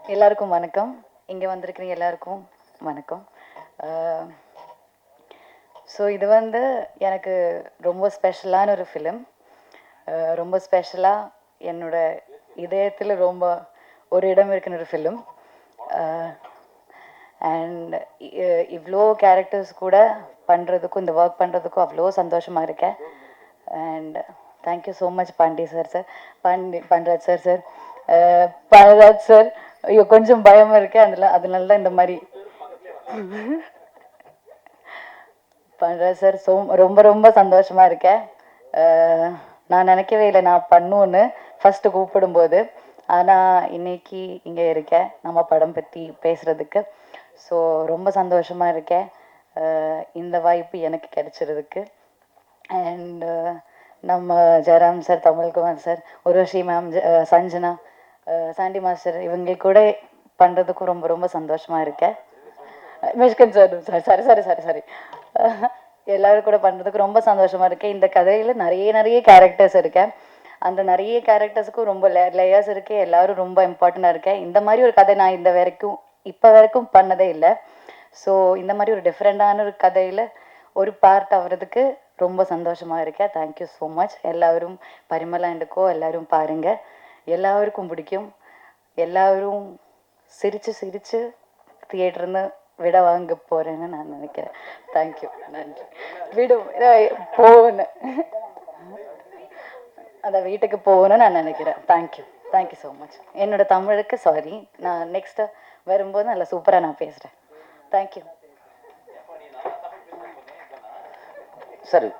எல்லாருக்கும் வணக்கம். இங்கே வந்திருக்கிற எல்லாருக்கும் வணக்கம். ஸோ இது வந்து எனக்கு ரொம்ப ஸ்பெஷலான ஒரு ஃபிலிம். ரொம்ப ஸ்பெஷலாக என்னோட இதயத்தில் ரொம்ப ஒரு இடம் இருக்கிற ஒரு ஃபிலிம். அண்ட் இவ்வளோ கேரக்டர்ஸ் கூட பண்ணுறதுக்கும் இந்த ஒர்க் பண்ணுறதுக்கும் அவ்வளோ சந்தோஷமாக இருக்கேன். And thank you so much Pandi sir Panraj sir Panraj sir. ஐயோ கொஞ்சம் பயமா இருக்கேன் அதனால தான் இந்த மாதிரி பண்ராஜ் சார். ரொம்ப ரொம்ப சந்தோஷமா இருக்கேன். நான் நினைக்கவே இல்லை நான் பண்ணுவேன்னு ஃபஸ்ட்டு கூப்பிடும்போது. ஆனால் இன்னைக்கு இங்கே இருக்கேன் நம்ம படம் பற்றி பேசுகிறதுக்கு. ஸோ ரொம்ப சந்தோஷமாக இருக்கேன் இந்த வாய்ப்பு எனக்கு கிடைச்சிறதுக்கு. அண்ட் நம்ம Jayaram sir, Tamilkumar sir, Urvashi ma'am, Sanjana, Sandy master இவங்க கூட பண்ணுறதுக்கும் ரொம்ப ரொம்ப சந்தோஷமாக இருக்கேன். Mysskin sir sorry sorry sorry sorry எல்லாரும் கூட பண்ணுறதுக்கு ரொம்ப சந்தோஷமாக இருக்கேன். இந்த கதையில் நிறைய கேரக்டர்ஸ் இருக்கேன். அந்த நிறைய கேரக்டர்ஸுக்கும் ரொம்ப லேயர்ஸ் இருக்கு. எல்லாரும் ரொம்ப இம்பார்ட்டண்டாக இருக்கேன். இந்த மாதிரி ஒரு கதை நான் இப்போ வரைக்கும் பண்ணதே இல்லை. ஸோ இந்த மாதிரி ஒரு டிஃப்ரெண்டான ஒரு கதையில் ஒரு பார்ட் ஆகிறதுக்கு ரொம்ப சந்தோஷமாக இருக்கேன். Thank you so much. எல்லாரும் பரிமளாண்டுக்கோ எல்லாரும் பாருங்கள், எல்லாருக்கும் பிடிக்கும். எல்லாரும் சிரித்து தியேட்டர்னு விட வாங்க போகிறேன்னு நான் நினைக்கிறேன். தேங்க்யூ, நன்றி. விடும் போகணும், அந்த வீட்டுக்கு போகணும்னு நான் நினைக்கிறேன். Thank you so much. என்னோட தமிழுக்கு சாரி. நான் நெக்ஸ்ட்டு வரும்போது நல்லா சூப்பராக நான் பேசுகிறேன். தேங்க்யூ. சரி.